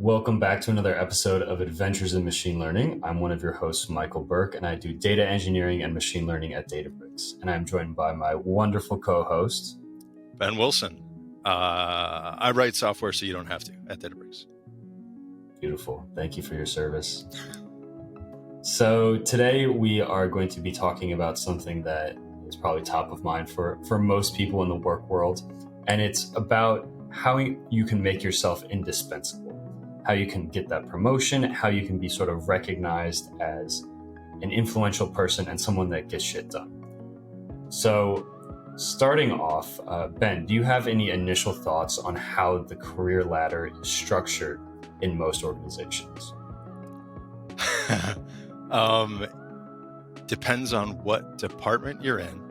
Welcome back to another episode of Adventures in Machine Learning. I'm one of your hosts, Michael Burke, and I do data engineering and machine learning at Databricks. And I'm joined by my wonderful co-host, Ben Wilson. I write software so you don't have to at Databricks. Beautiful. Thank you for your service. So today we are going to be talking about something that is probably top of mind for most people in the work world. And it's about how you can make yourself indispensable, how you can get that promotion, how you can be sort of recognized as an influential person and someone that gets shit done. So starting off, Ben, do you have any initial thoughts on how the career ladder is structured in most organizations? Depends on what department you're in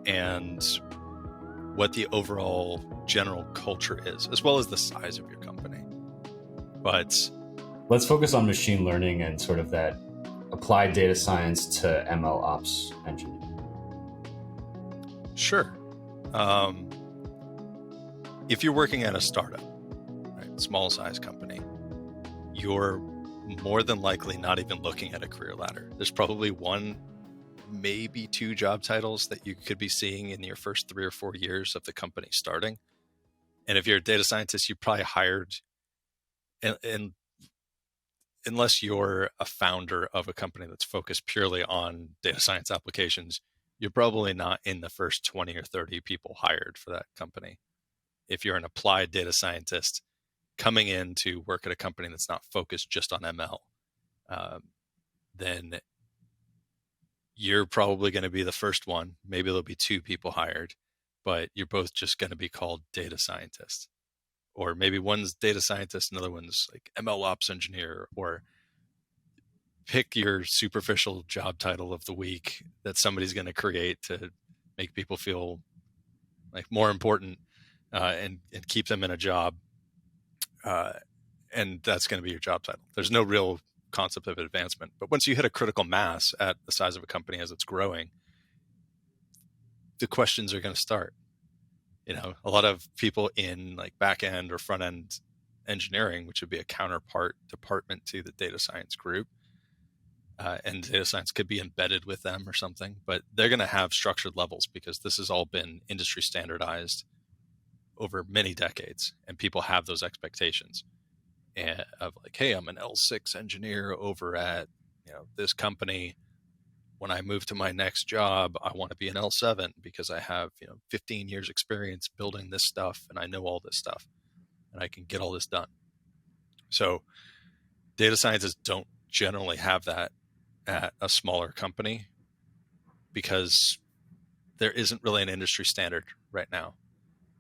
and what the overall general culture is, as well as the size of your company. But let's focus on machine learning and sort of that applied data science to ML ops engineering. Sure. If you're working at a startup, right, small size company, you're more than likely not even looking at a career ladder. There's probably one, maybe two job titles that you could be seeing in your first 3 or 4 years of the company starting. And if you're a data scientist, you probably hired, and unless you're a founder of a company that's focused purely on data science applications, you're probably not in the first 20 or 30 people hired for that company. If you're an applied data scientist coming in to work at a company that's not focused just on ML, then you're probably going to be the first one. Maybe there'll be 2 people hired, but you're both just going to be called data scientists. Or maybe one's data scientist, another one's like ML ops engineer, or pick your superficial job title of the week that somebody's going to create to make people feel like more important and keep them in a job. And that's going to be your job title. There's no real concept of advancement. But once you hit a critical mass at the size of a company as it's growing, the questions are going to start. You know, a lot of people in like back end or front end engineering, which would be a counterpart department to the data science group, and data science could be embedded with them or something, but they're going to have structured levels because this has all been industry standardized over many decades, and people have those expectations of like, hey, I'm an L6 engineer over at this company. When I move to my next job, I want to be an L7 because I have 15 years experience building this stuff and I know all this stuff and I can get all this done. So data scientists don't generally have that at a smaller company because there isn't really an industry standard right now.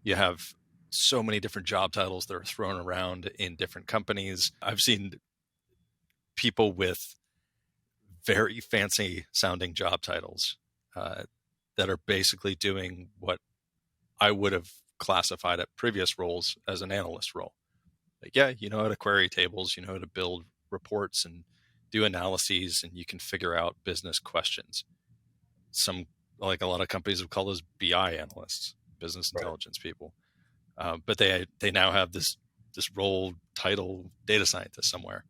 You have so many different job titles that are thrown around in different companies. I've seen people with very fancy sounding job titles that are basically doing what I would have classified at previous roles as an analyst role. Like, yeah, you know how to query tables, you know how to build reports and do analyses, and you can figure out business questions. Some, like a lot of companies would call those BI analysts, business intelligence people. But they now have this role title, data scientist somewhere.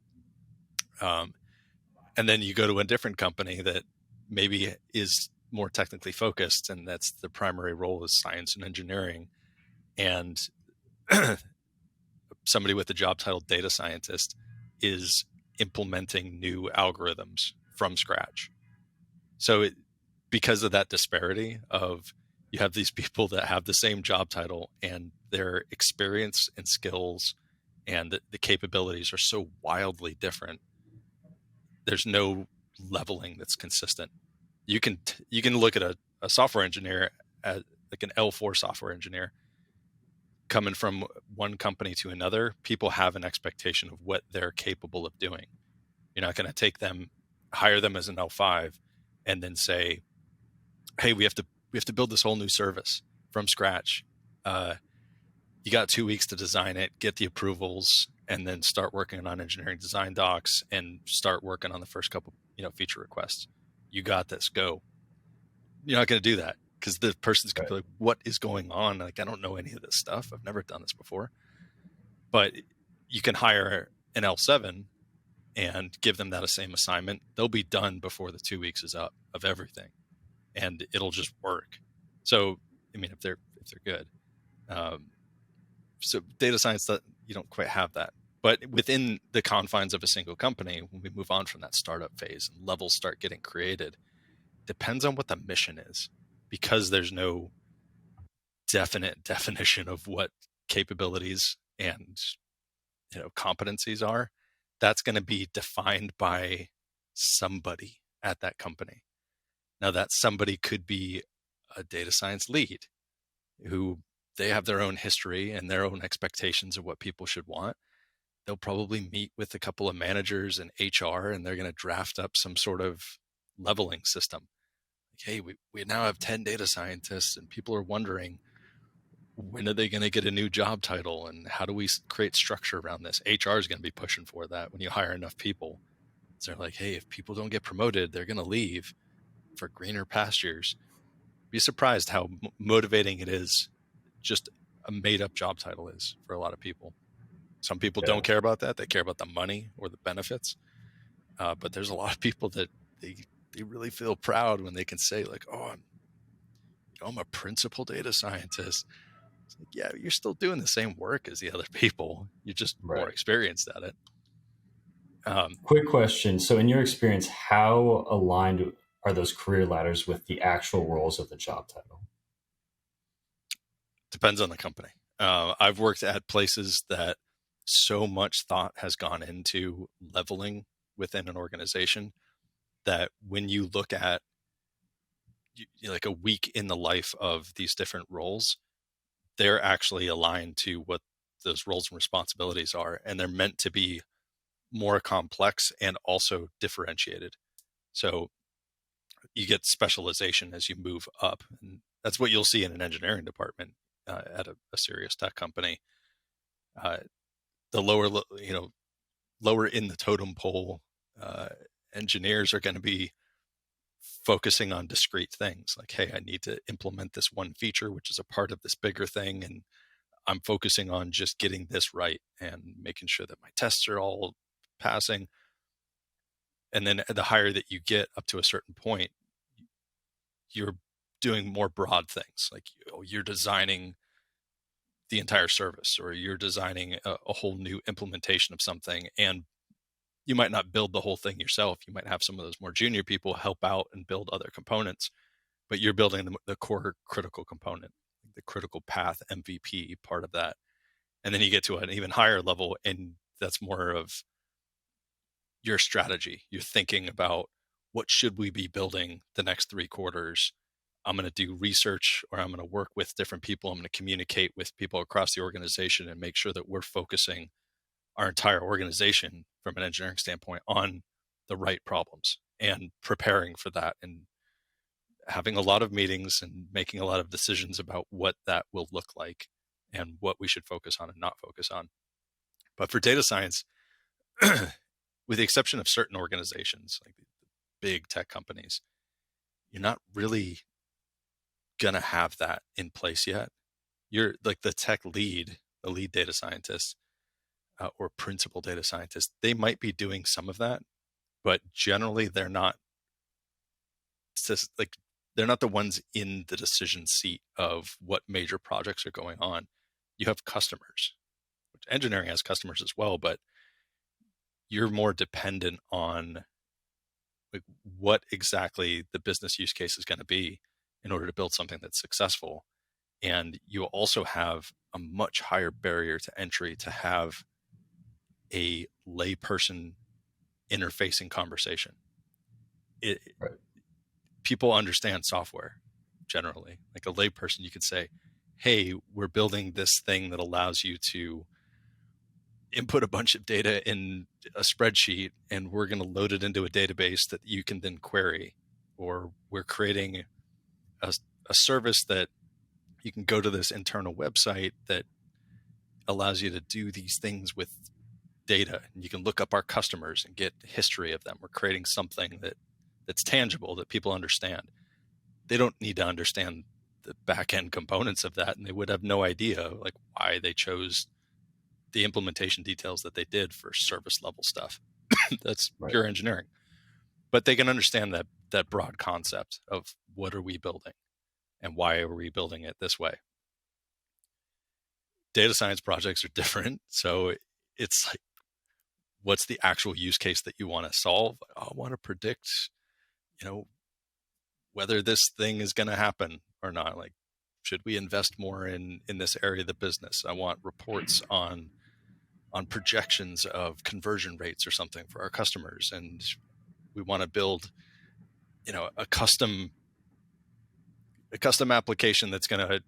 And then you go to a different company that maybe is more technically focused, and that's the primary role is science and engineering. And somebody with the job title data scientist is implementing new algorithms from scratch. So because of that disparity of you have these people that have the same job title and their experience and skills and the capabilities are so wildly different, there's no leveling that's consistent. You can look at a software engineer as like an L4 software engineer coming from one company to another. People have an expectation of what they're capable of doing. You're not going to hire them as an L5 and then say, hey, we have to build this whole new service from scratch. You got 2 weeks to design it, get the approvals, and then start working on engineering design docs and start working on the first couple, feature requests. You got this, go. You're not going to do that because the person's going to be like, what is going on? Like, I don't know any of this stuff. I've never done this before. But you can hire an L7 and give them that same assignment, they'll be done before the 2 weeks is up of everything, and it'll just work. So, I mean, if they're good. So data science, that you don't quite have that. But within the confines of a single company, when we move on from that startup phase and levels start getting created, depends on what the mission is, because there's no definite definition of what capabilities and competencies are. That's going to be defined by somebody at that company. Now, that somebody could be a data science lead who they have their own history and their own expectations of what people should want. They'll probably meet with a couple of managers and HR, and they're going to draft up some sort of leveling system. Like, hey, we now have 10 data scientists, and people are wondering, when are they going to get a new job title, and how do we create structure around this? HR is going to be pushing for that when you hire enough people. So they're like, hey, if people don't get promoted, they're going to leave for greener pastures. Be surprised how motivating it is. Just a made up job title is for a lot of people. Some people don't care about that. They care about the money or the benefits. But there's a lot of people that they really feel proud when they can say, like, oh, I'm a principal data scientist. It's like, yeah, you're still doing the same work as the other people. You're just more experienced at it. Quick question. So in your experience, how aligned are those career ladders with the actual roles of the job title? Depends on the company. I've worked at places that so much thought has gone into leveling within an organization that when you look at like a week in the life of these different roles, they're actually aligned to what those roles and responsibilities are, and they're meant to be more complex and also differentiated. So you get specialization as you move up, and that's what you'll see in an engineering department at a serious tech company. The lower in the totem pole engineers are going to be focusing on discrete things like, hey, I need to implement this one feature, which is a part of this bigger thing. And I'm focusing on just getting this right and making sure that my tests are all passing. And then the higher that you get up to a certain point, you're doing more broad things. Like you're designing the entire service, or you're designing a whole new implementation of something. And you might not build the whole thing yourself. You might have some of those more junior people help out and build other components, but you're building the core critical component, the critical path MVP part of that. And then you get to an even higher level, and that's more of your strategy. You're thinking about, what should we be building the next 3 quarters? I'm going to do research, or I'm going to work with different people. I'm going to communicate with people across the organization and make sure that we're focusing our entire organization from an engineering standpoint on the right problems and preparing for that, and having a lot of meetings and making a lot of decisions about what that will look like and what we should focus on and not focus on. But for data science, with the exception of certain organizations, like the big tech companies, you're not really going to have that in place yet. You're like the tech lead, the lead data scientist, or principal data scientist. They might be doing some of that, but generally they're not they're not the ones in the decision seat of what major projects are going on. You have customers, which engineering has customers as well, but you're more dependent on like what exactly the business use case is going to be in order to build something that's successful. And you also have a much higher barrier to entry to have a layperson interfacing conversation. Right. People understand software generally. Like a layperson, you could say, hey, we're building this thing that allows you to input a bunch of data in a spreadsheet, and we're going to load it into a database that you can then query. Or we're creating a service that you can go to this internal website that allows you to do these things with data, and you can look up our customers and get history of them. We're creating something that's tangible, that people understand. They don't need to understand the back end components of that, and they would have no idea like why they chose the implementation details that they did for service level stuff. That's Right. pure engineering. But they can understand that broad concept of what are we building and why are we building it this way. Data science projects are different. So it's like, what's the actual use case that you want to solve? I want to predict, whether this thing is going to happen or not. Like, should we invest more in this area of the business? I want reports on projections of conversion rates or something for our customers. And we want to build, a custom application that's going to,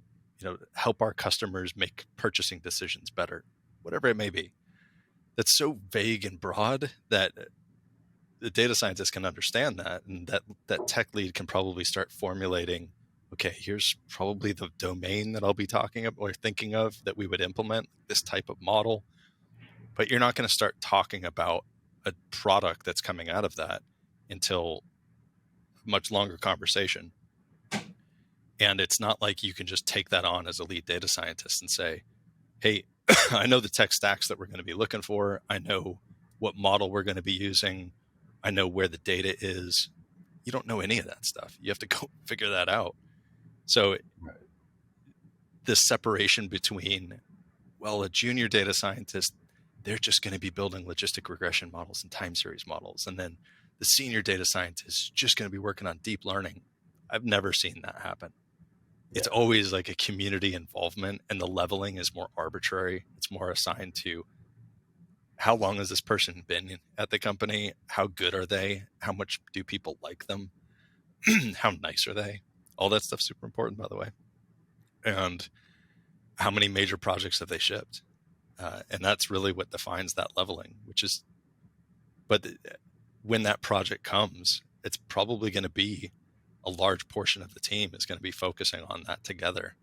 help our customers make purchasing decisions better, whatever it may be. That's so vague and broad that the data scientist can understand that, and that tech lead can probably start formulating, okay, here's probably the domain that I'll be talking about or thinking of that we would implement this type of model. But you're not going to start talking about a product that's coming out of that until a much longer conversation. And it's not like you can just take that on as a lead data scientist and say, hey, I know the tech stacks that we're going to be looking for. I know what model we're going to be using. I know where the data is. You don't know any of that stuff. You have to go figure that out. So the separation between, well, a junior data scientist, they're just going to be building logistic regression models and time series models. And then the senior data scientist is just going to be working on deep learning. I've never seen that happen. It's always like a community involvement, and the leveling is more arbitrary. It's more assigned to how long has this person been at the company? How good are they? How much do people like them? How nice are they? All that stuff's super important, by the way. And how many major projects have they shipped? And that's really what defines that leveling, but when that project comes, it's probably going to be a large portion of the team is going to be focusing on that together.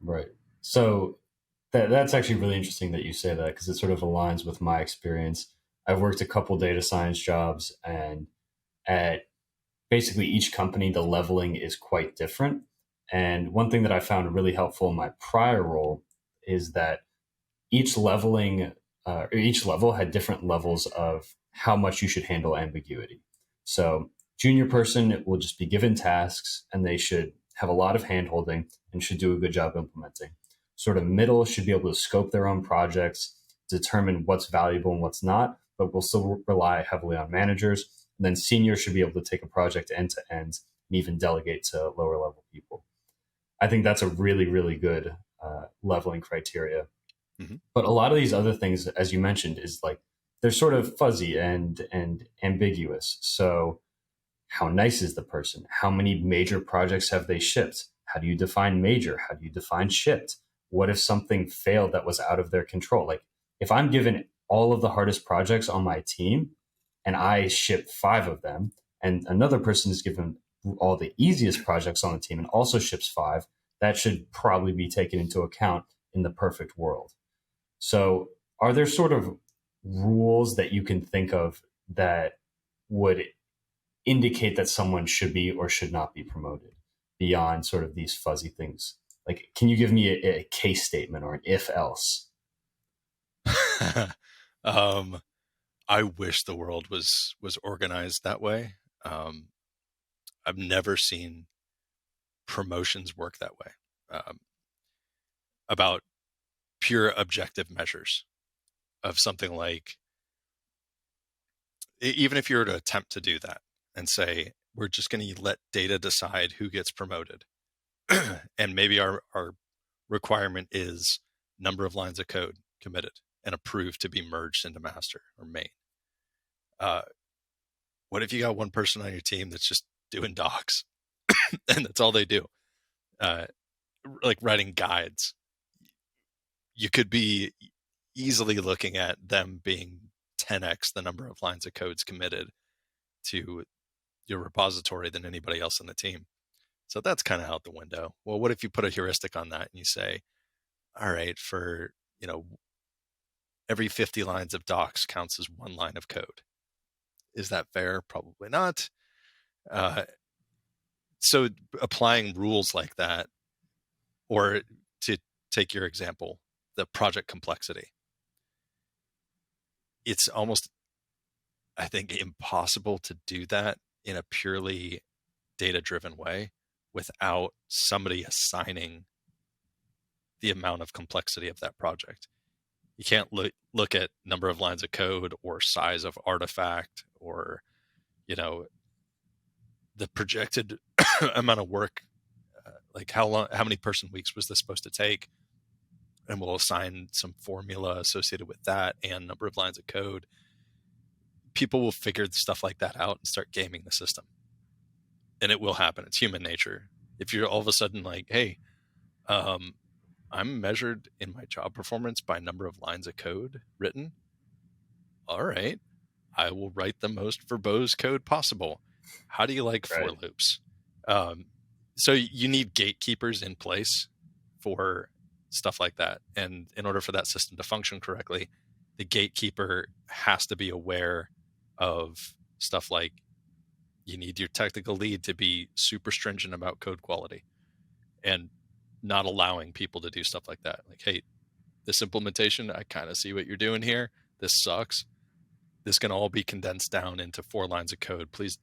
Right. So that's actually really interesting that you say that, because it sort of aligns with my experience. I've worked a couple data science jobs, and at basically each company, the leveling is quite different. And one thing that I found really helpful in my prior role is that each leveling, each level had different levels of how much you should handle ambiguity. So junior person will just be given tasks, and they should have a lot of handholding and should do a good job implementing. Sort of middle should be able to scope their own projects, determine what's valuable and what's not, but will still rely heavily on managers. And then senior should be able to take a project end to end and even delegate to lower level people. I think that's a really, really good leveling criteria. Mm-hmm. But a lot of these other things, as you mentioned, is like they're sort of fuzzy and ambiguous. So how nice is the person? How many major projects have they shipped? How do you define major? How do you define shipped? What if something failed that was out of their control? Like if I'm given all of the hardest projects on my team and I ship 5 of them, and another person is given all the easiest projects on the team and also ships 5, that should probably be taken into account in the perfect world. So are there sort of rules that you can think of that would indicate that someone should be or should not be promoted beyond sort of these fuzzy things? Like, can you give me a case statement or an if else? I wish the world was organized that way. I've never seen promotions work that way. About pure objective measures of something like, even if you were to attempt to do that and say, we're just going to let data decide who gets promoted. And maybe our requirement is number of lines of code committed and approved to be merged into master or main. What if you got one person on your team that's just doing docs and that's all they do? Like writing guides. You could be easily looking at them being 10x the number of lines of codes committed to your repository than anybody else on the team. So that's kind of out the window. Well, what if you put a heuristic on that and you say, all right, for, every 50 lines of docs counts as 1 line of code. Is that fair? Probably not. So applying rules like that, or to take your example, the project complexity. It's almost, I think, impossible to do that in a purely data-driven way without somebody assigning the amount of complexity of that project. You can't look at number of lines of code or size of artifact or, the projected amount of work, like how many person weeks was this supposed to take? And we'll assign some formula associated with that and number of lines of code. People will figure stuff like that out and start gaming the system. And it will happen. It's human nature. If you're all of a sudden like, hey, I'm measured in my job performance by number of lines of code written. All right. I will write the most verbose code possible. How do you like for loops? So you need gatekeepers in place for stuff like that. And in order for that system to function correctly, the gatekeeper has to be aware of stuff like you need your technical lead to be super stringent about code quality and not allowing people to do stuff like that. Like, hey, this implementation, I kind of see what you're doing here. This sucks. This can all be condensed down into 4 lines of code. Please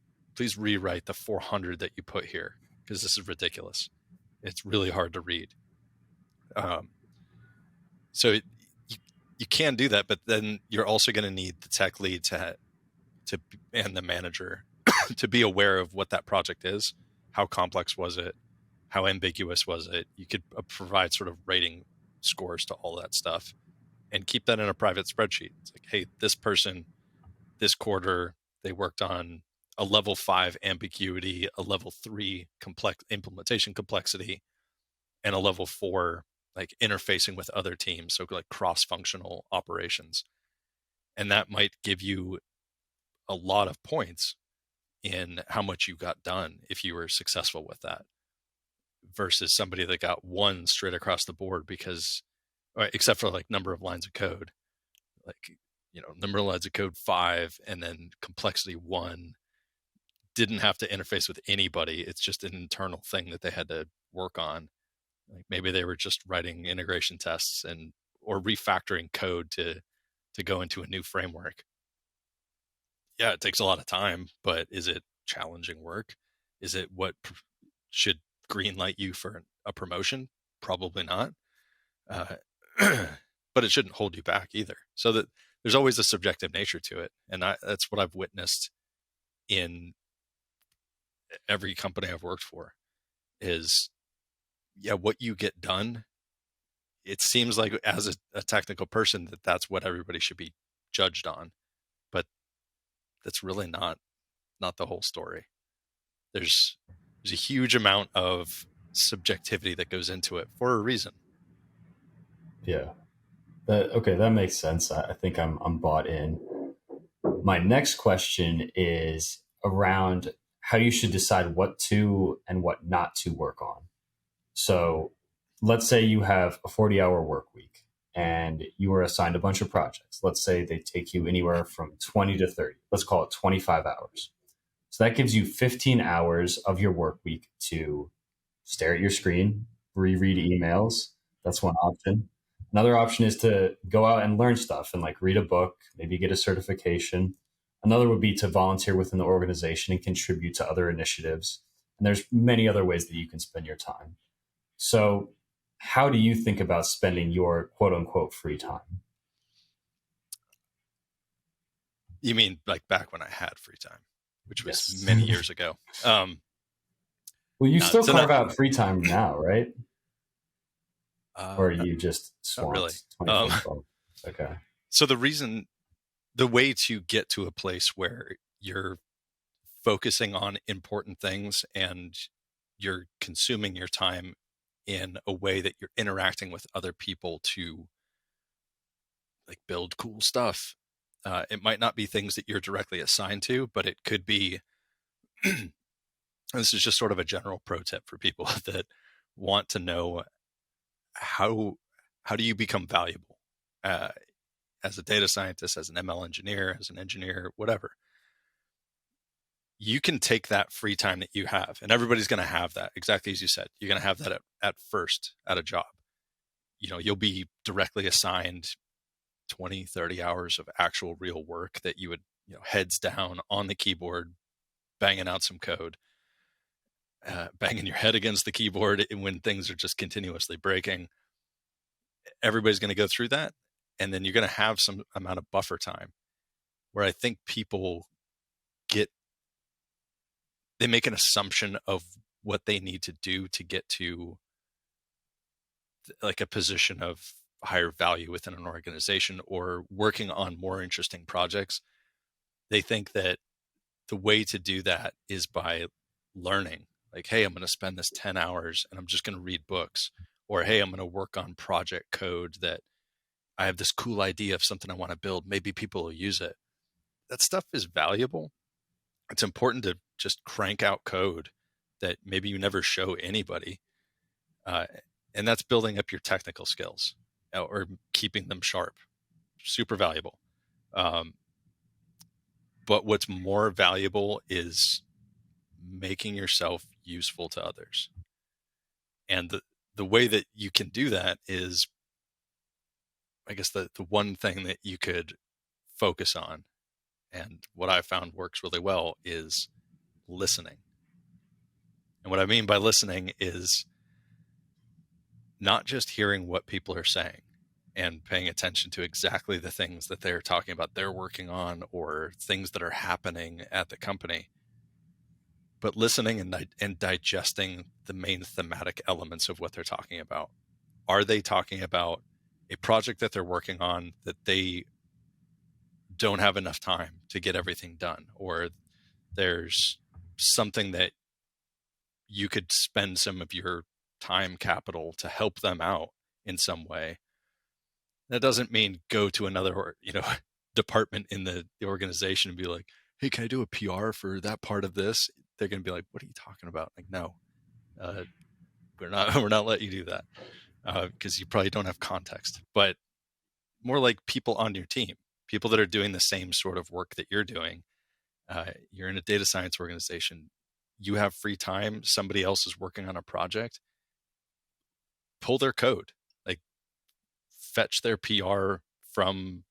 rewrite the 400 that you put here because this is ridiculous. It's really hard to read. So you can do that, but then you're also going to need the tech lead to and the manager to be aware of what that project is. How complex was it? How ambiguous was it? You could provide sort of rating scores to all that stuff and keep that in a private spreadsheet. It's like, hey, this person, this quarter, they worked on a level 5 ambiguity, a level 3 complex implementation complexity, and a level 4 like interfacing with other teams. So like cross-functional operations. And that might give you a lot of points in how much you got done if you were successful with that versus somebody that got 1 straight across the board because, except for like number of lines of code, like, number of lines of code 5 and then complexity 1 didn't have to interface with anybody. It's just an internal thing that they had to work on. Like maybe they were just writing integration tests or refactoring code to go into a new framework. Yeah, it takes a lot of time, but is it challenging work? Is it what should greenlight you for a promotion? Probably not. But it shouldn't hold you back either. So that there's always a subjective nature to it. And that's what I've witnessed in every company I've worked for is, what you get done. It seems like as a technical person that's what everybody should be judged on. But that's really not the whole story. There's a huge amount of subjectivity that goes into it for a reason. Yeah. That makes sense. I think I'm bought in. My next question is around how you should decide what to and what not to work on. So let's say you have a 40-hour work week and you are assigned a bunch of projects. Let's say they take you anywhere from 20 to 30. Let's call it 25 hours. So that gives you 15 hours of your work week to stare at your screen, reread emails. That's one option. Another option is to go out and learn stuff and like read a book, maybe get a certification. Another would be to volunteer within the organization and contribute to other initiatives. And there's many other ways that you can spend your time. So how do you think about spending your quote unquote free time? You mean like back when I had free time, which was many years ago. Well, you still carve out free time now, right? Or are you just swamped? Not really. Okay. So the way to get to a place where you're focusing on important things and you're consuming your time in a way that you're interacting with other people to like build cool stuff. It might not be things that you're directly assigned to, but it could be, this is just sort of a general pro tip for people that want to know how do you become valuable as a data scientist, as an ML engineer, as an engineer, whatever. You can take that free time that you have, and everybody's going to have that, exactly as you said. You're going to have that at first at a job. you'll be directly assigned 20, 30 hours of actual real work that you would, heads down on the keyboard, banging out some code, banging your head against the keyboard when things are just continuously breaking. Everybody's going to go through that. And then you're going to have some amount of buffer time where I think people they make an assumption of what they need to do to get to like a position of higher value within an organization or working on more interesting projects. They think that the way to do that is by learning. Like, hey, I'm going to spend this 10 hours and I'm just going to read books. Or, hey, I'm going to work on project code that I have this cool idea of something I want to build. Maybe people will use it. That stuff is valuable. It's important to just crank out code that maybe you never show anybody. And that's building up your technical skills or keeping them sharp. Super valuable. But what's more valuable is making yourself useful to others. And the way that you can do that is, I guess, the one thing that you could focus on, and what I found works really well, is listening. And what I mean by listening is not just hearing what people are saying and paying attention to exactly the things that they're talking about, they're working on, or things that are happening at the company, but listening and digesting the main thematic elements of what they're talking about. Are they talking about a project that they're working on that they don't have enough time to get everything done? Or there's something that you could spend some of your time capital to help them out in some way. That doesn't mean go to another, department in the organization and be like, hey, can I do a PR for that part of this? They're going to be like, what are you talking about? Like, no, we're not letting you do that because you probably don't have context. But more like people on your team, people that are doing the same sort of work that you're doing. You're in a data science organization. You have free time. Somebody else is working on a project. Pull their code, like fetch their PR from,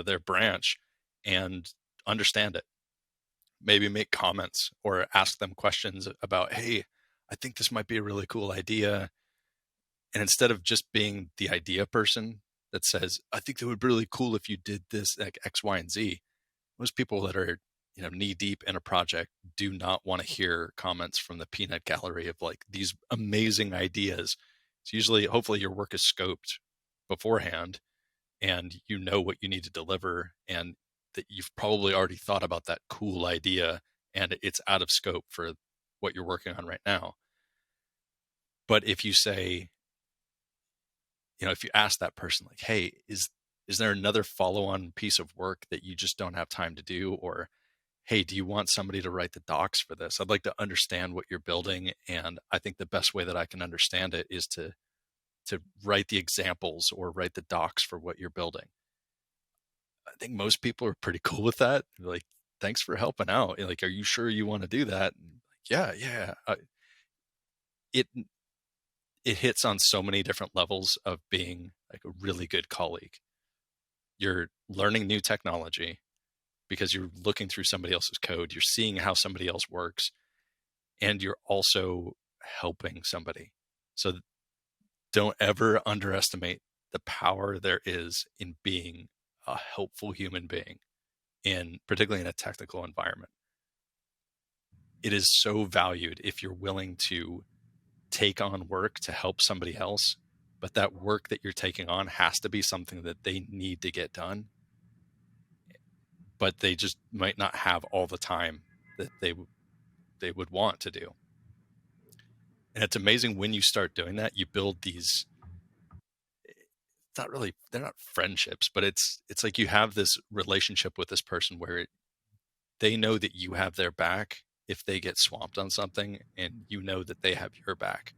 their branch and understand it. Maybe make comments or ask them questions about, hey, I think this might be a really cool idea. And instead of just being the idea person that says, I think that would be really cool if you did this, like X, Y, and Z. Most people that are, knee deep in a project do not want to hear comments from the peanut gallery of like these amazing ideas. It's usually, hopefully your work is scoped beforehand and you know what you need to deliver, and that you've probably already thought about that cool idea and it's out of scope for what you're working on right now. But if you say, if you ask that person like, hey, is there another follow-on piece of work that you just don't have time to do? Or, hey, do you want somebody to write the docs for this? I'd like to understand what you're building. And I think the best way that I can understand it is to write the examples or write the docs for what you're building. I think most people are pretty cool with that. They're like, thanks for helping out. Like, are you sure you want to do that? And like, yeah. It hits on so many different levels of being like a really good colleague. You're learning new technology because you're looking through somebody else's code. You're seeing how somebody else works, and you're also helping somebody. So don't ever underestimate the power there is in being a helpful human being, particularly in a technical environment. It is so valued if you're willing to take on work to help somebody else, but that work that you're taking on has to be something that they need to get done, but they just might not have all the time that they would want to do. And it's amazing when you start doing that, you build these, they're not friendships, but it's like you have this relationship with this person where they know that you have their back if they get swamped on something, and you know that they have your back.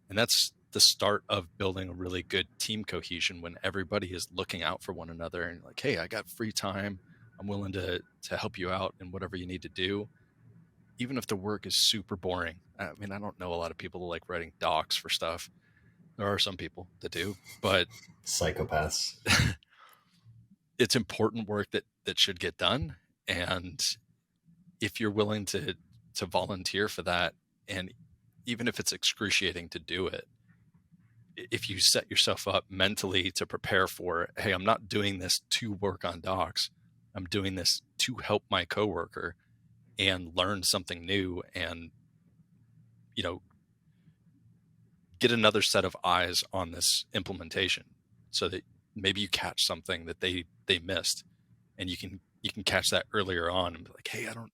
And that's the start of building a really good team cohesion, when everybody is looking out for one another and like, hey, I got free time. I'm willing to help you out in whatever you need to do. Even if the work is super boring. I mean, I don't know a lot of people who like writing docs for stuff. There are some people that do, but Psychopaths. it's important work that should get done. And if you're willing to volunteer for that, and even if it's excruciating to do it, if you set yourself up mentally to prepare for, hey, I'm not doing this to work on docs, I'm doing this to help my coworker and learn something new, and get another set of eyes on this implementation, so that maybe you catch something that they missed, and you can catch that earlier on and be like, hey, I'm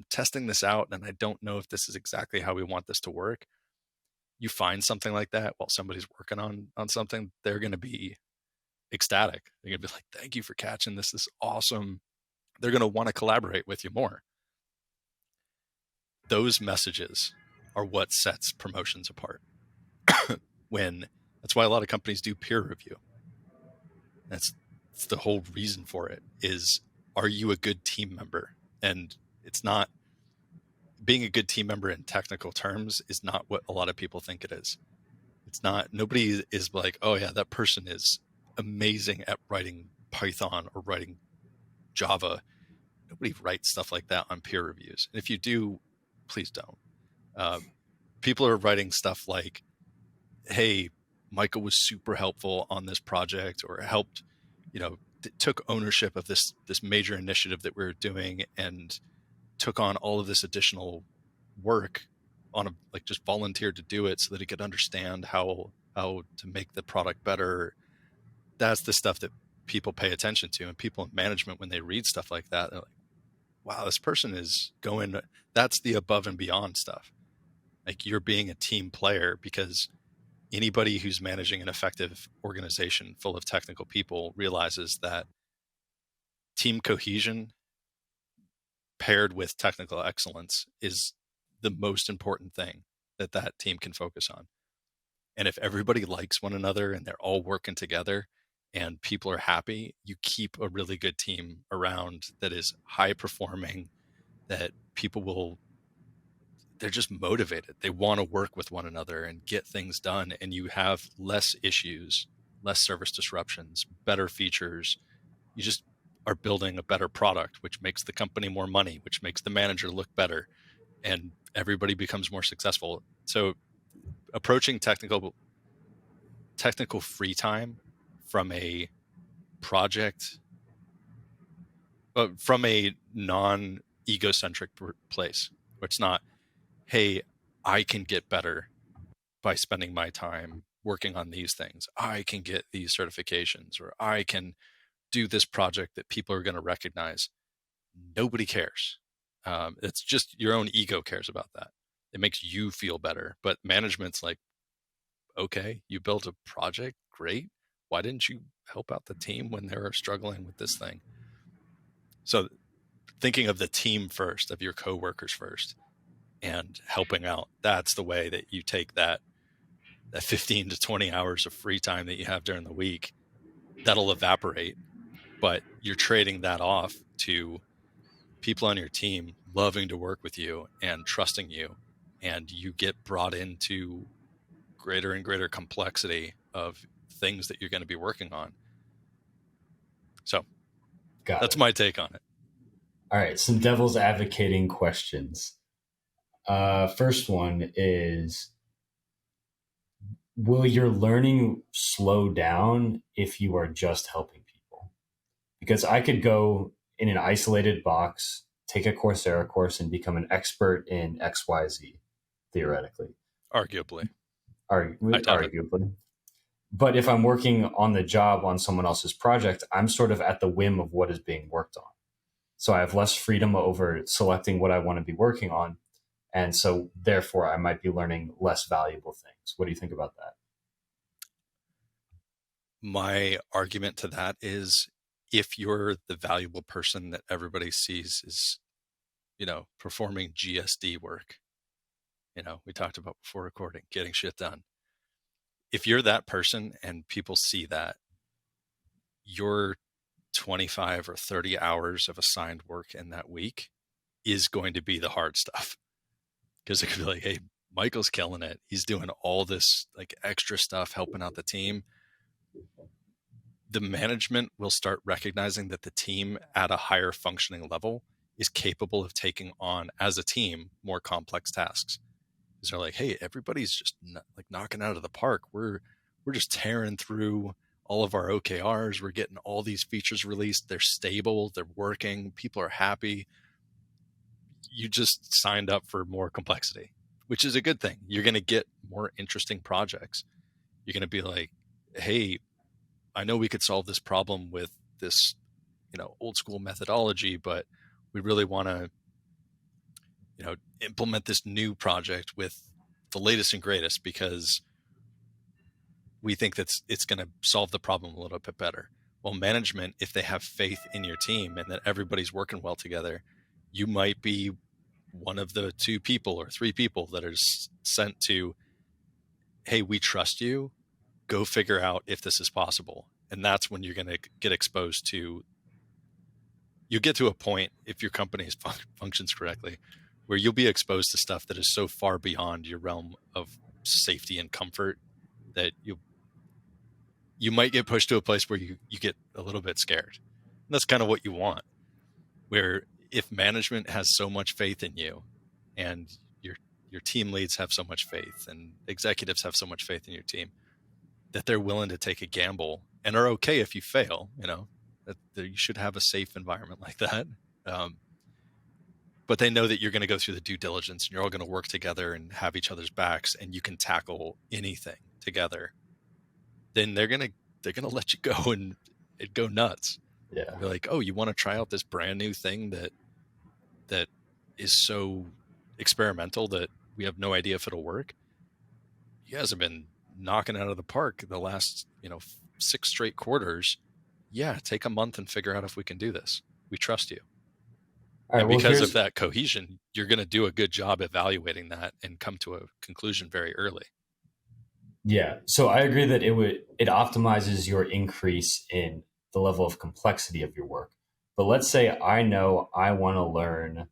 testing this out and I don't know if this is exactly how we want this to work. You find something like that while somebody's working on something, they're going to be ecstatic. They're going to be like, thank you for catching this. This is awesome. They're going to want to collaborate with you more. Those messages are what sets promotions apart. That's why a lot of companies do peer review. That's the whole reason for it, is, are you a good team member? And it's not, being a good team member in technical terms is not what a lot of people think it is. It's not. Nobody is like, oh yeah, that person is amazing at writing Python or writing Java. Nobody writes stuff like that on peer reviews. And if you do, please don't. People are writing stuff like, hey, Michael was super helpful on this project, or helped, took ownership of this major initiative that we were doing and took on all of this additional work on just volunteered to do it so that he could understand how to make the product better. That's the stuff that people pay attention to, and people in management, when they read stuff like that, they're like, wow, this person is going, that's the above and beyond stuff. Like, you're being a team player, because anybody who's managing an effective organization full of technical people realizes that team cohesion paired with technical excellence is the most important thing that team can focus on. And if everybody likes one another and they're all working together and people are happy, you keep a really good team around that is high performing, that they're just motivated. They want to work with one another and get things done. And you have less issues, less service disruptions, better features. You just are building a better product, which makes the company more money, which makes the manager look better, and everybody becomes more successful. So approaching technical free time from a project, from a non-egocentric place, where it's not, hey, I can get better by spending my time working on these things. I can get these certifications, or I can do this project that people are going to recognize. Nobody cares. It's just your own ego cares about that. It makes you feel better. But management's like, okay, you built a project, great. Why didn't you help out the team when they were struggling with this thing? So thinking of the team first, of your coworkers first, and helping out, that's the way that you take that 15 to 20 hours of free time that you have during the week. That'll evaporate, but you're trading that off to people on your team loving to work with you and trusting you, and you get brought into greater and greater complexity of things that you're going to be working on. So that's my take on it. All right, some devil's advocating questions. First one is, will your learning slow down if you are just helping people? Because I could go in an isolated box, take a Coursera course, and become an expert in XYZ, theoretically. Arguably. Arguably. But if I'm working on the job on someone else's project, I'm sort of at the whim of what is being worked on. So I have less freedom over selecting what I want to be working on. And so therefore I might be learning less valuable things. What do you think about that? My argument to that is, if you're the valuable person that everybody sees is, performing GSD work, we talked about before recording, getting shit done. If you're that person and people see that, your 25 or 30 hours of assigned work in that week is going to be the hard stuff. Because it could be like, hey, Michael's killing it. He's doing all this like extra stuff, helping out the team. The management will start recognizing that the team at a higher functioning level is capable of taking on as a team more complex tasks. Because they're like, hey, everybody's just like knocking out of the park. We're just tearing through all of our OKRs. We're getting all these features released. They're stable. They're working. People are happy. You just signed up for more complexity, which is a good thing. You're going to get more interesting projects. You're going to be like, hey, I know we could solve this problem with this, old school methodology, but we really want to, implement this new project with the latest and greatest because we think that it's going to solve the problem a little bit better. Well, management, if they have faith in your team and that everybody's working well together, you might be one of the 2 people or 3 people that are sent to, hey, we trust you. Go figure out if this is possible. And that's when you're going to get exposed to, you get to a point, if your company functions correctly, where you'll be exposed to stuff that is so far beyond your realm of safety and comfort that you might get pushed to a place where you get a little bit scared. And that's kind of what you want, where if management has so much faith in you and your team leads have so much faith and executives have so much faith in your team that they're willing to take a gamble and are okay if you fail, that you should have a safe environment like that. But they know that you're going to go through the due diligence and you're all going to work together and have each other's backs and you can tackle anything together. Then they're going to let you go and go nuts. Yeah. They're like, oh, you want to try out this brand new thing that is so experimental that we have no idea if it'll work. You guys have been knocking out of the park the last, 6 straight quarters. Yeah. Take a month and figure out if we can do this. We trust you. All right, and because of that cohesion, you're going to do a good job evaluating that and come to a conclusion very early. Yeah. So I agree that it optimizes your increase in the level of complexity of your work. But let's say I know I want to learn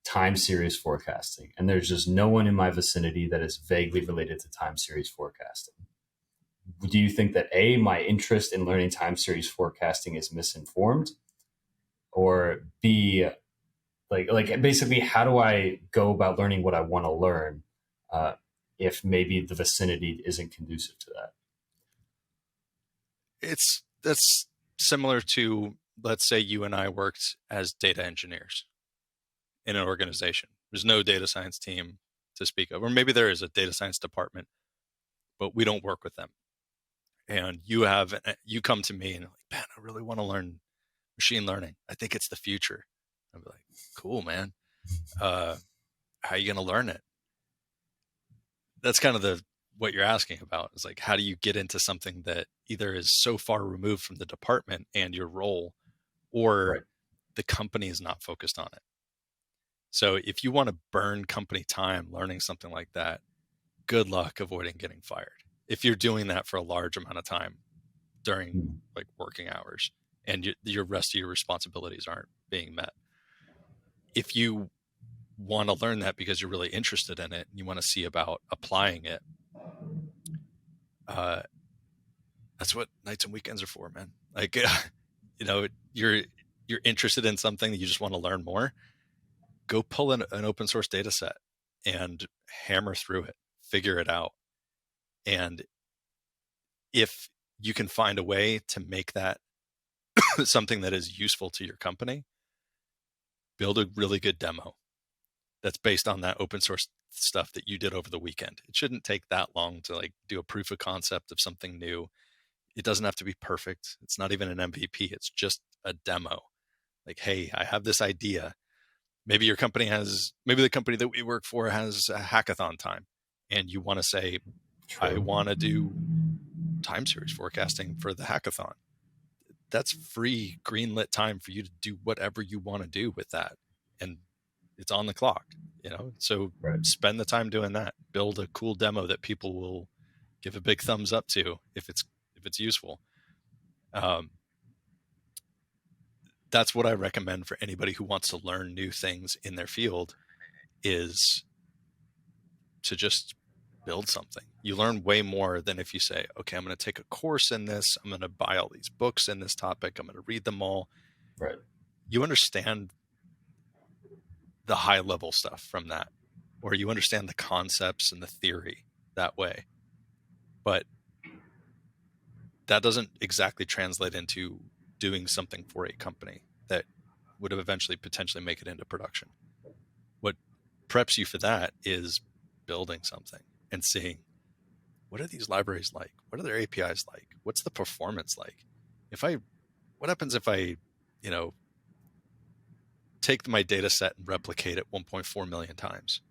time series forecasting, and there's just no one in my vicinity that is vaguely related to time series forecasting. Do you think that my interest in learning time series forecasting is misinformed, or B, like basically, how do I go about learning what I want to learn if maybe the vicinity isn't conducive to that? That's similar to, let's say you and I worked as data engineers in an organization. There's no data science team to speak of, or maybe there is a data science department, but we don't work with them. And you come to me and like, man, I really want to learn machine learning. I think it's the future. I'd be like, cool, man. How are you going to learn it? That's kind of what you're asking about, is like, how do you get into something that either is so far removed from the department and your role, or right, the company is not focused on it. So if you want to burn company time learning something like that, good luck avoiding getting fired. If you're doing that for a large amount of time during like working hours and your rest of your responsibilities aren't being met. If you want to learn that because you're really interested in it and you want to see about applying it, that's what nights and weekends are for, man. Like, you're interested in something that you just want to learn more. Go pull an open source data set and hammer through it, figure it out. And if you can find a way to make that something that is useful to your company, build a really good demo that's based on that open source stuff that you did over the weekend. It shouldn't take that long to like do a proof of concept of something new. It doesn't have to be perfect. It's not even an MVP. It's just a demo. Like, hey, I have this idea. Maybe the company that we work for has a hackathon time, and you want to say, I want to do time series forecasting for the hackathon. That's free greenlit time for you to do whatever you want to do with that. And it's on the clock, so right, spend the time doing that. Build a cool demo that people will give a big thumbs up to if it's useful. That's what I recommend for anybody who wants to learn new things in their field, is to just build something. You learn way more than if you say, okay, I'm going to take a course in this. I'm going to buy all these books in this topic. I'm going to read them all. Right. You understand the high level stuff from that, or you understand the concepts and the theory that way. But that doesn't exactly translate into doing something for a company that would eventually potentially make it into production. What preps you for that is building something and seeing, what are these libraries like? What are their APIs like? What's the performance like? What happens if I, take my data set and replicate it 1.4 million times?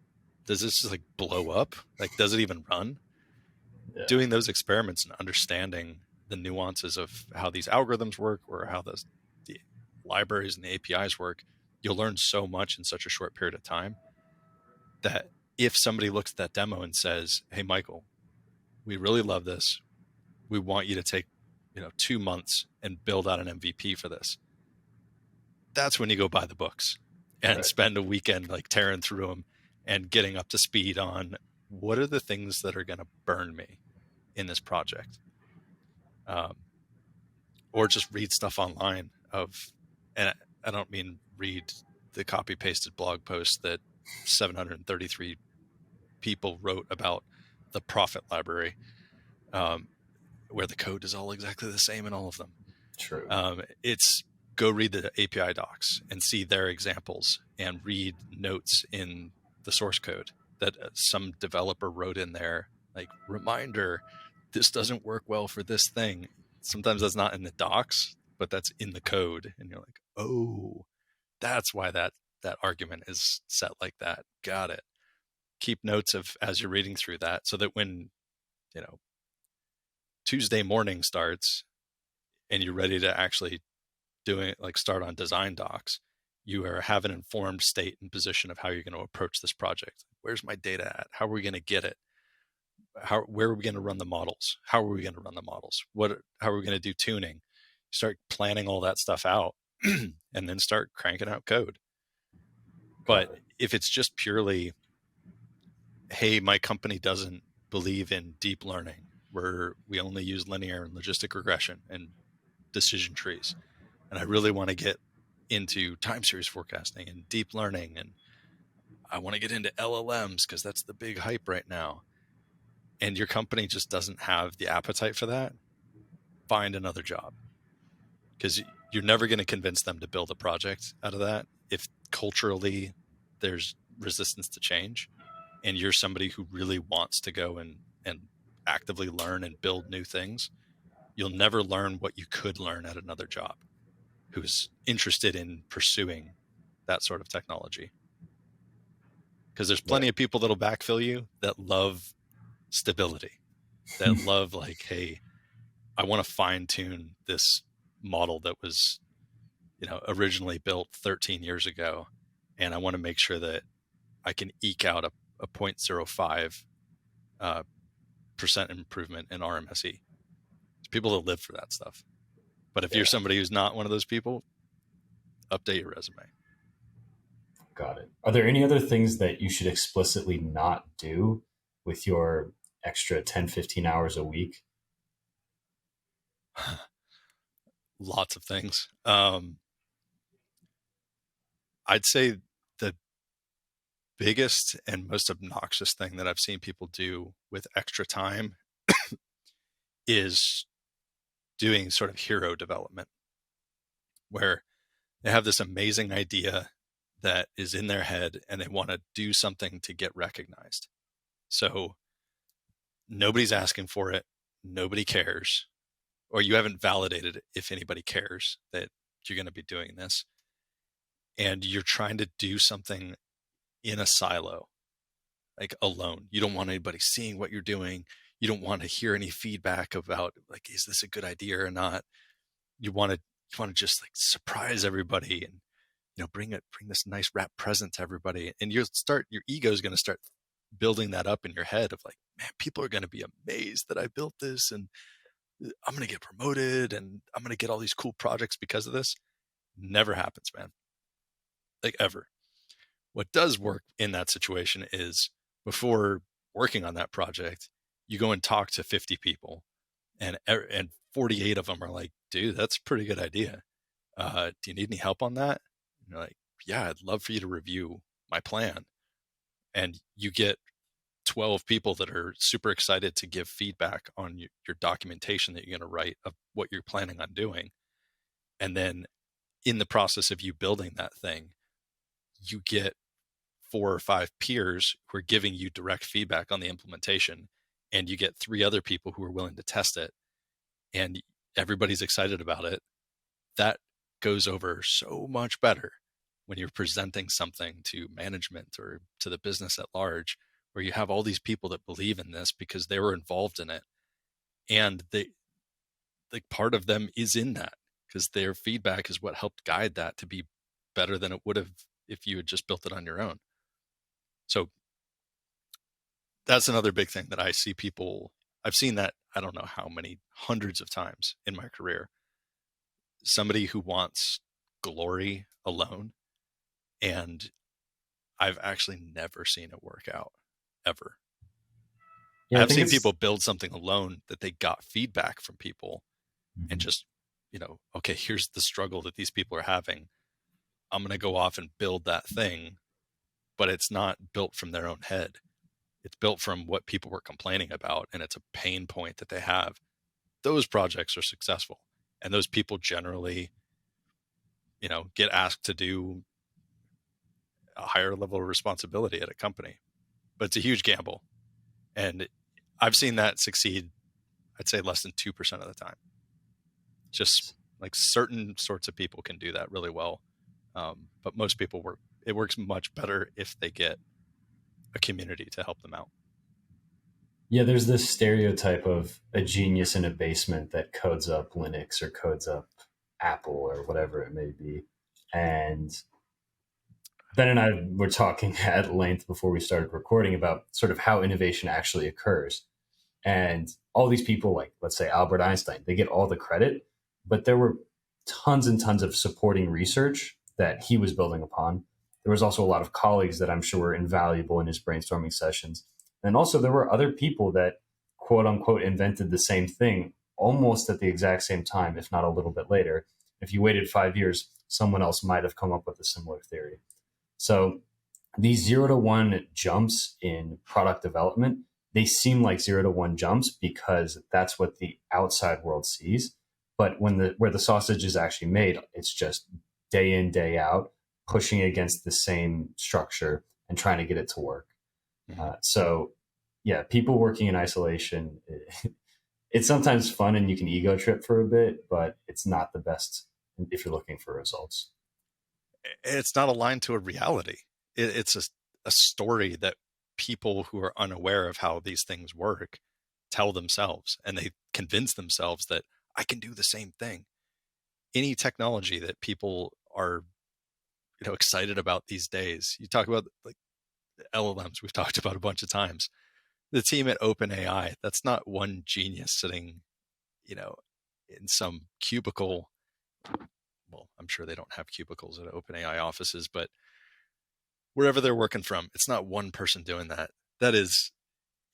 Does this just like blow up? Like, does it even run? Yeah. Doing those experiments and understanding the nuances of how these algorithms work, or how the libraries and the APIs work, you'll learn so much in such a short period of time that if somebody looks at that demo and says, hey, Michael, we really love this. We want you to take, 2 months and build out an MVP for this. That's when you go buy the books and Right. spend a weekend like tearing through them and getting up to speed on what are the things that are going to burn me in this project. Or just read stuff online and I don't mean read the copy pasted blog post that 733 people wrote about the Prophet library, where the code is all exactly the same in all of them. True. It's go read the API docs and see their examples and read notes in the source code that some developer wrote in there, like, reminder, this doesn't work well for this thing. Sometimes that's not in the docs, but that's in the code. And you're like, oh, that's why that argument is set like that. Got it. Keep notes of as you're reading through that, so that when, Tuesday morning starts and you're ready to actually start on design docs, you have an informed state and position of how you're going to approach this project. Where's my data at? How are we going to get it? Where are we going to run the models? How are we going to run the models? How are we going to do tuning? Start planning all that stuff out and then start cranking out code. But if it's just purely, hey, my company doesn't believe in deep learning, where we only use linear and logistic regression and decision trees, and I really want to get into time series forecasting and deep learning, and I want to get into LLMs because that's the big hype right now, and your company just doesn't have the appetite for that, find another job. Because you're never going to convince them to build a project out of that if culturally there's resistance to change, and you're somebody who really wants to go and actively learn and build new things. You'll never learn what you could learn at another job who's interested in pursuing that sort of technology. Because there's plenty of people that'll backfill you that love stability, that love like, hey, I want to fine tune this model that was, originally built 13 years ago. And I want to make sure that I can eke out a 0.05% improvement in RMSE. There's people that live for that stuff. But if you're somebody who's not one of those people, update your resume. Got it. Are there any other things that you should explicitly not do with your extra 10, 15 hours a week? Lots of things. I'd say the biggest and most obnoxious thing that I've seen people do with extra time is doing sort of hero development, where they have this amazing idea that is in their head and they want to do something to get recognized. So nobody's asking for it. Nobody cares, or you haven't validated if anybody cares that you're going to be doing this. And you're trying to do something in a silo, like alone. You don't want anybody seeing what you're doing. You don't want to hear any feedback about like, is this a good idea or not? You want to just like surprise everybody and, bring this nice wrap present to everybody. And your ego is going to start building that up in your head of like, man, people are going to be amazed that I built this, and I'm going to get promoted, and I'm going to get all these cool projects because of this. Never happens, man. Like, ever. What does work in that situation is, before working on that project, you go and talk to 50 people, and 48 of them are like, dude, that's a pretty good idea. Do you need any help on that? And you're like, yeah, I'd love for you to review my plan. And you get 12 people that are super excited to give feedback on your documentation that you're going to write of what you're planning on doing. And then in the process of you building that thing, you get 4 or 5 peers who are giving you direct feedback on the implementation, and you get 3 other people who are willing to test it, and everybody's excited about it. That goes over so much better when you're presenting something to management or to the business at large, where you have all these people that believe in this because they were involved in it, and they, like, part of them is in that because their feedback is what helped guide that to be better than it would have if you had just built it on your own. So that's another big thing that I see people, I've seen that, I don't know how many hundreds of times in my career. Somebody who wants glory alone, and I've actually never seen it work out, ever. Yeah, I've seen people build something alone that they got feedback from people, and just, okay, here's the struggle that these people are having. I'm going to go off and build that thing, but it's not built from their own head. It's built from what people were complaining about, and it's a pain point that they have. Those projects are successful, and those people generally, get asked to do a higher level of responsibility at a company. But it's a huge gamble, and I've seen that succeed, I'd say less than 2% of the time. Just like certain sorts of people can do that really well. But most people it works much better if they get a community to help them out. Yeah, there's this stereotype of a genius in a basement that codes up Linux or codes up Apple or whatever it may be. And Ben and I were talking at length before we started recording about sort of how innovation actually occurs. And all these people, like, let's say Albert Einstein, they get all the credit, but there were tons and tons of supporting research that he was building upon. There was also a lot of colleagues that I'm sure were invaluable in his brainstorming sessions. And also there were other people that, quote unquote, invented the same thing almost at the exact same time, if not a little bit later. If you waited 5 years, someone else might have come up with a similar theory. So these 0 to 1 jumps in product development, they seem like 0 to 1 jumps because that's what the outside world sees. But where the sausage is actually made, it's just day in, day out, pushing against the same structure and trying to get it to work. So yeah, people working in isolation, it's sometimes fun and you can ego trip for a bit, but it's not the best if you're looking for results. It's not aligned to a reality. It's a story that people who are unaware of how these things work tell themselves, and they convince themselves that I can do the same thing. Any technology that people are, excited about these days, you talk about like LLMs, we've talked about a bunch of times. The team at OpenAI, that's not one genius sitting, in some cubicle. Well, I'm sure they don't have cubicles at OpenAI offices, but wherever they're working from, it's not one person doing that. That is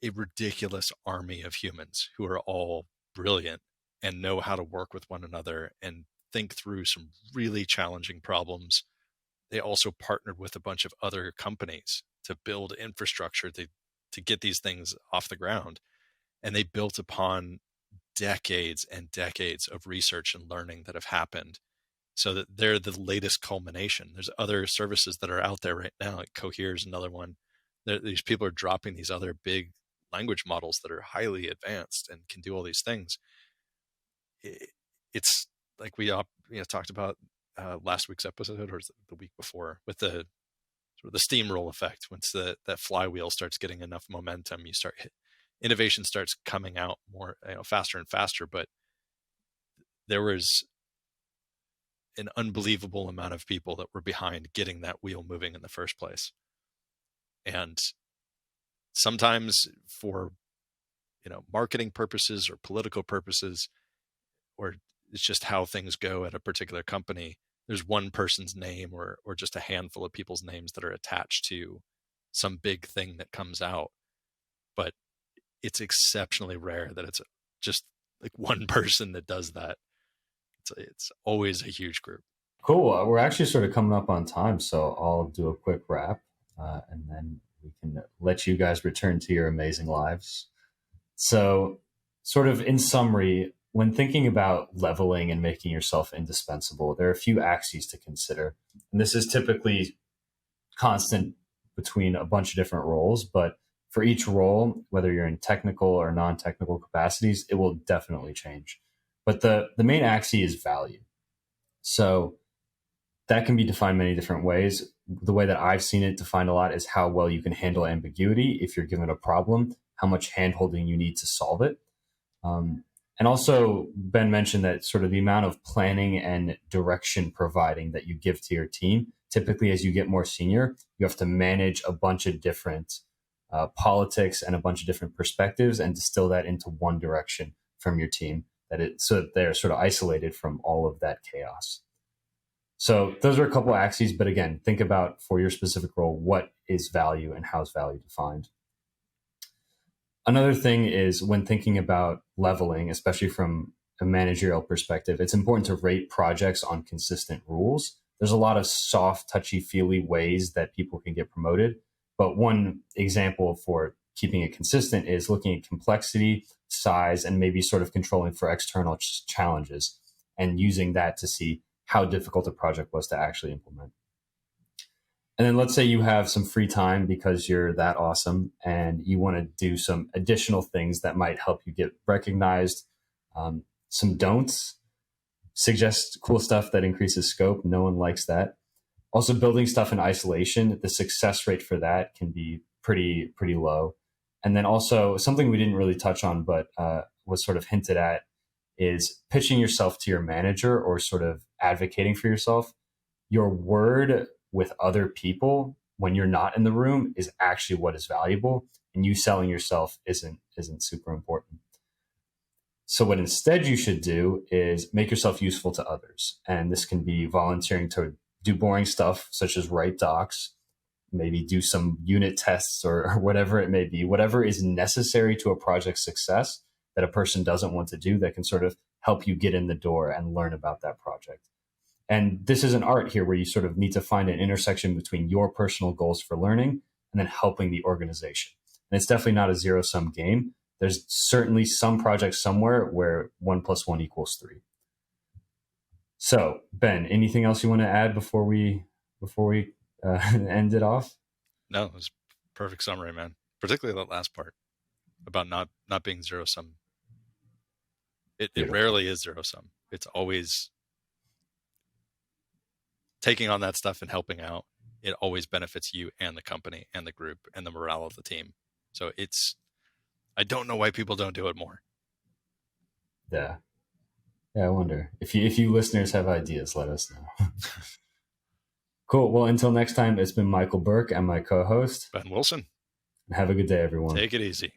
a ridiculous army of humans who are all brilliant and know how to work with one another and think through some really challenging problems. They also partnered with a bunch of other companies to build infrastructure to get these things off the ground. And they built upon decades and decades of research and learning that have happened, so that they're the latest culmination. There's other services that are out there right now, like Cohere is another one. These people are dropping these other big language models that are highly advanced and can do all these things. It's like we talked about last week's episode, or the week before, with the sort of the steamroll effect. Once that flywheel starts getting enough momentum, innovation starts coming out more, faster and faster. But there was an unbelievable amount of people that were behind getting that wheel moving in the first place. And sometimes for, marketing purposes or political purposes, or it's just how things go at a particular company, there's one person's name or just a handful of people's names that are attached to some big thing that comes out. but it's exceptionally rare that it's just like one person that does that. It's always a huge group. Cool. We're actually sort of coming up on time, so I'll do a quick wrap, and then we can let you guys return to your amazing lives. So, sort of in summary, when thinking about leveling and making yourself indispensable, there are a few axes to consider. And this is typically constant between a bunch of different roles, but for each role, whether you're in technical or non-technical capacities, it will definitely change. But the main axis is value. So that can be defined many different ways. The way that I've seen it defined a lot is how well you can handle ambiguity if you're given a problem, how much handholding you need to solve it. And also, Ben mentioned that sort of the amount of planning and direction providing that you give to your team. Typically, as you get more senior, you have to manage a bunch of different politics and a bunch of different perspectives and distill that into one direction from your team, so that they're sort of isolated from all of that chaos. So those are a couple of axes, but again, think about for your specific role, what is value and how is value defined? Another thing is when thinking about leveling, especially from a managerial perspective, it's important to rate projects on consistent rules. There's a lot of soft, touchy-feely ways that people can get promoted. But one example for keeping it consistent is looking at complexity, size, and maybe sort of controlling for external challenges and using that to see how difficult a project was to actually implement. And then let's say you have some free time because you're that awesome and you want to do some additional things that might help you get recognized. Some don'ts: suggest cool stuff that increases scope. No one likes that. Also, building stuff in isolation, the success rate for that can be pretty low. And then also something we didn't really touch on, but was sort of hinted at, is pitching yourself to your manager or sort of advocating for yourself. Your word with other people when you're not in the room is actually what is valuable, and you selling yourself isn't super important. So what instead you should do is make yourself useful to others. And this can be volunteering to do boring stuff such as write docs, maybe do some unit tests or whatever it may be, whatever is necessary to a project's success that a person doesn't want to do, that can sort of help you get in the door and learn about that project. And this is an art here where you sort of need to find an intersection between your personal goals for learning and then helping the organization. And it's definitely not a zero-sum game. There's certainly some projects somewhere where 1 + 1 = 3. So, Ben, anything else you want to add before we end it off? No, it was a perfect summary, man. Particularly that last part about not being zero-sum. It rarely is zero-sum. It's always taking on that stuff and helping out. It always benefits you and the company and the group and the morale of the team. So I don't know why people don't do it more. Yeah, I wonder if you listeners have ideas, let us know. Cool. Well, until next time, it's been Michael Burke and my co-host Ben Wilson. Have a good day, everyone. Take it easy.